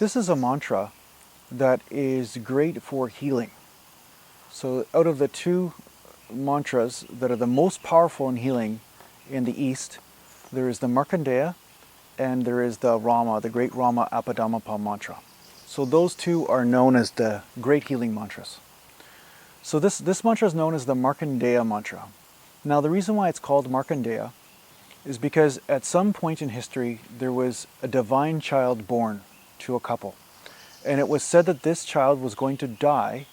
This is a mantra that is great for healing. So out of the two mantras that are the most powerful in healing in the East, there is the Markandeya and there is the Rama, the great Rama Apadamapa mantra. So those two are known as the great healing mantras. So this mantra is known as the Markandeya mantra. Now the reason why it's called Markandeya is because at some point in history there was a divine child born to a couple. And it was said that this child was going to die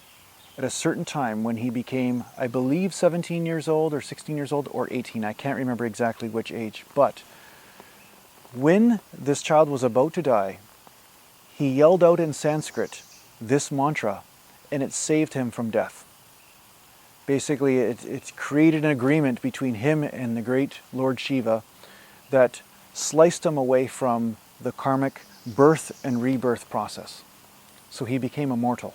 at a certain time when he became, I believe, 17 years old or 16 years old or 18. I can't remember exactly which age. But when this child was about to die, he yelled out in Sanskrit this mantra and it saved him from death. Basically, it created an agreement between him and the great Lord Shiva that sliced him away from the karmic birth and rebirth process. So he became immortal.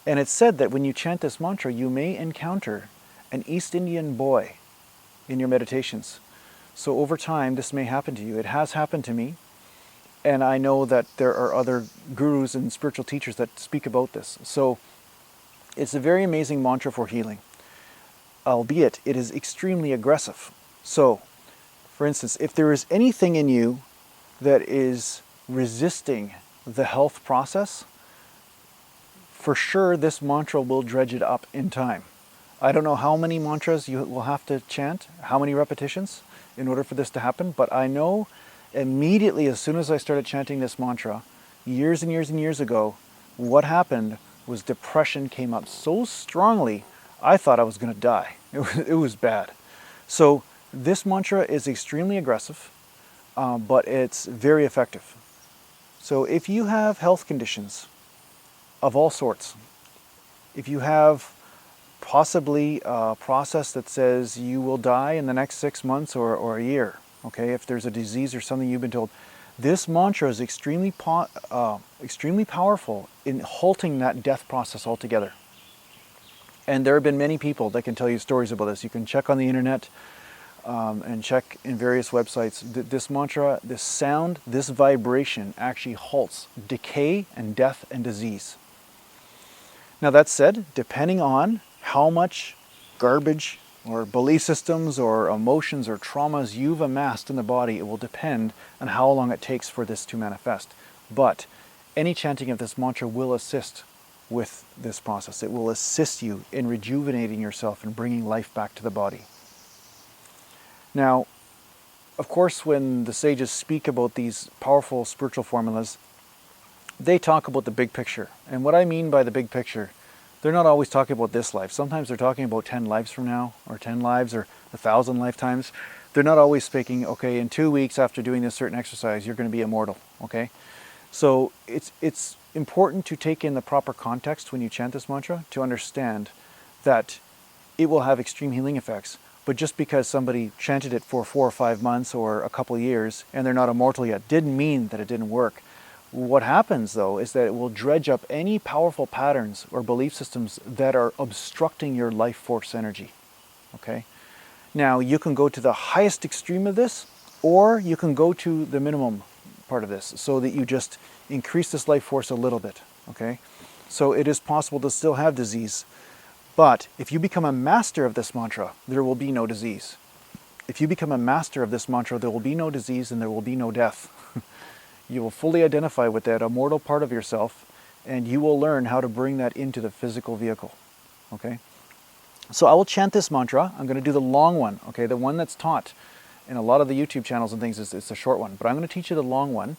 And it's said that when you chant this mantra, you may encounter an East Indian boy in your meditations. So over time, this may happen to you. It has happened to me. And I know that there are other gurus and spiritual teachers that speak about this. So it's a very amazing mantra for healing, albeit it is extremely aggressive. So, for instance, if there is anything in you that is resisting the health process, for sure this mantra will dredge it up in time. I don't know how many mantras you will have to chant, how many repetitions in order for this to happen, but I know immediately as soon as I started chanting this mantra, years and years and years ago, what happened was depression came up so strongly, I thought I was going to die. It was bad. So this mantra is extremely aggressive, but it's very effective. So if you have health conditions of all sorts, if you have possibly a process that says you will die in the next 6 months or a year, okay, if there's a disease or something you've been told, this mantra is extremely powerful in halting that death process altogether. And there have been many people that can tell you stories about this. You can check on the internet and check in various websites. This mantra, this sound, this vibration actually halts decay and death and disease. Now that said, depending on how much garbage or belief systems or emotions or traumas you've amassed in the body, it will depend on how long it takes for this to manifest. But any chanting of this mantra will assist with this process. It will assist you in rejuvenating yourself and bringing life back to the body. Now, of course, when the sages speak about these powerful spiritual formulas, they talk about the big picture. And what I mean by the big picture, they're not always talking about this life. Sometimes they're talking about 10 lives from now, or 10 lives, or 1,000 lifetimes. They're not always speaking, okay, in 2 weeks after doing this certain exercise, you're going to be immortal, okay? So it's important to take in the proper context when you chant this mantra to understand that it will have extreme healing effects. But just because somebody chanted it for 4 or 5 months or a couple of years and they're not immortal yet, didn't mean that it didn't work. What happens, though, is that it will dredge up any powerful patterns or belief systems that are obstructing your life force energy, okay? Now, you can go to the highest extreme of this, or you can go to the minimum part of this, so that you just increase this life force a little bit, okay? So it is possible to still have disease, but if you become a master of this mantra, there will be no disease. If you become a master of this mantra, there will be no disease and there will be no death. You will fully identify with that immortal part of yourself, and you will learn how to bring that into the physical vehicle, okay? So I will chant this mantra. I'm going to do the long one, okay? The one that's taught in a lot of the YouTube channels and things is the short one, but I'm going to teach you the long one.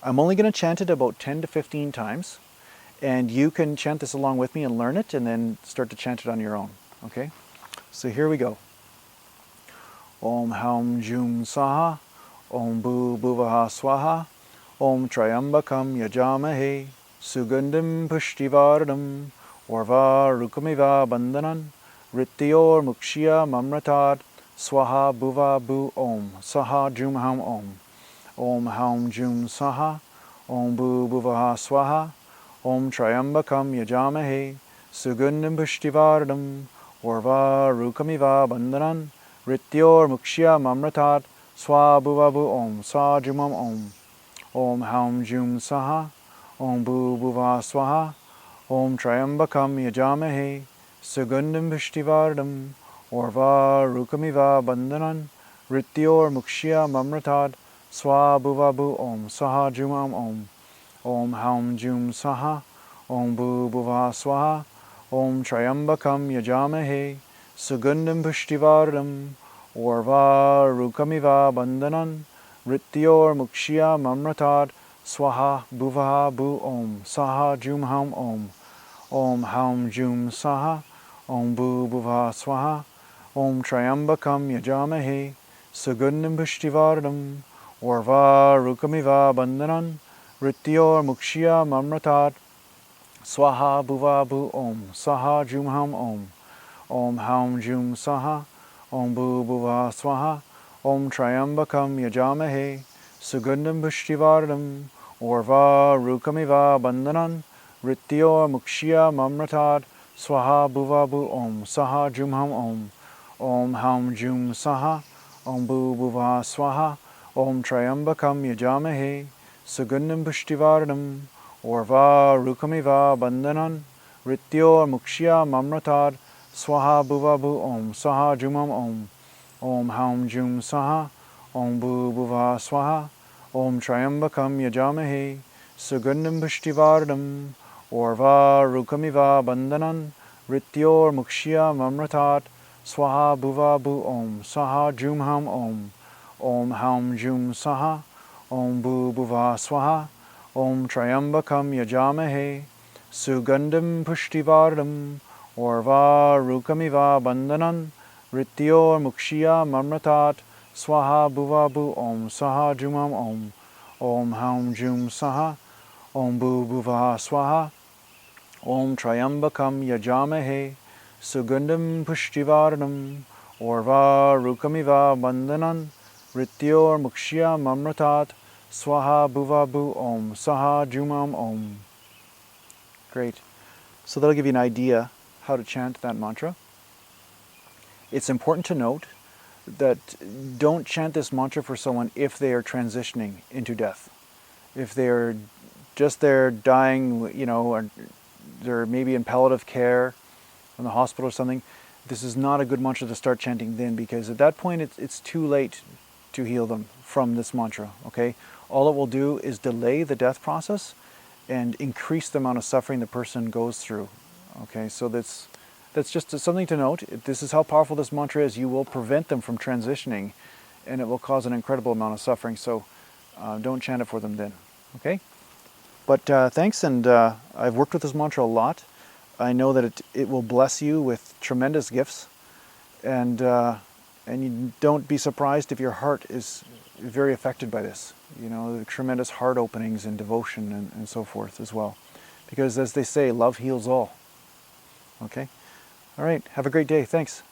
I'm only going to chant it about 10 to 15 times, and you can chant this along with me and learn it, and then start to chant it on your own, okay? So here we go. Om Haum Jum Saha, Om Bu Bhuvaha Swaha, Om Trayambakam Yajamahe, Sugandham Pushtivardam, Orva Rukamiva Bandhanan, Rityor Mukshya Mamratad, Swaha Bhuva Bu Om, Saha Jum Ham Om, Om Haum Jum Saha, Om Bu Bhuvaha Swaha, Om Trayambakam Yajamahe, Sugandham Pushtivardam, Orva Rukamiva Bandhanan, Rityor Mukshya Mamratad, Swaha Bhuva Bu Om, Sa Jum Ham Om, Om Haum Jum Saha, Om Bhuvah Swaha. Om Triambakam Yajamahe. Sugandham Pushtivardam. Orva Rukamiva Bandhanan. Rityor Mukshya Mamratad. Swa Bhuvabu Om Saha Jumam Om. Om Haum Jum Saha. Om Bhuvah Swaha. Om Triambakam Yajamahe. Sugandham Pushtivardam. Orva Rukamiva Bandhanan. Rityor Mukshya Mamratad. Swaha Bhuvaha Bu Om Saha Jum Haum Om. Om Haum Jum Saha. Om Bhuvah Swaha. Om Triambakam Yajamahe. Sugandham Pushtivardam. Orva Rukamiva Bandhanan. Rityor Mukshya Mamratad. Swaha Bhuvabu Om Saha Jum Haum Om. Om Haum Jum Saha. Om Bhuvah Swaha. Om Triambakam Yajamahe. Sugandham Pushtivardam. Orva Rukamiva Bandhanan. Rityor Mukshya Mamratad. Swaha Bhuvabu Om Saha Jum Haum Om. Om Haum Jum Saha. Om Bhuvah Swaha. Om Triambakam Yajamahe. Sugandham Pushtivardam. Orva Rukamiva Bandhanan. Rityor Mukshya Mamratad. Swaha Bhuvabu Om Saha Jumam Om. Om Haum Jum Saha. Om Bhuvah Swaha. Om Triambakam Yajamahe. Sugandham Pushtivardam. Orva Rukamiva Bandhanan. Rityor Mukshya Mamratad. Swaha Bhuvabu Om Saha Jum Haum Om. Om Haum Jum Saha. Om Bhuvah Swaha. Om Triambakam Yajamahe. Sugandham Pushtivardam. Orva Rukamiva Bandhanan. Rityor Mukshya Mamratad. Swaha Bhuvabu Om Saha Jumam Om. Om Haum Jum Saha. Om Bhuvah Swaha. Om Triambakam Yajamahe. Sugandham Pushtivardam. Orva Rukamiva Bandhanan. Rityor Mukshya Mamratad. Swaha Bhuvabu Om Saha Jumam Om. Great. So that'll give you an idea how to chant that mantra. It's important to note that don't chant this mantra for someone if they are transitioning into death. If they're just there dying, or they're maybe in palliative care in the hospital or something, this is not a good mantra to start chanting then, because at that point it's too late to heal them from this mantra, okay? All it will do is delay the death process and increase the amount of suffering the person goes through, okay? So that's just something to note. This is how powerful this mantra is. You will prevent them from transitioning, and it will cause an incredible amount of suffering. So don't chant it for them then, okay? But thanks, and I've worked with this mantra a lot. I know that it will bless you with tremendous gifts, and you don't be surprised if your heart is very affected by this. The tremendous heart openings and devotion and so forth as well. Because as they say, love heals all. Okay? All right, have a great day. Thanks.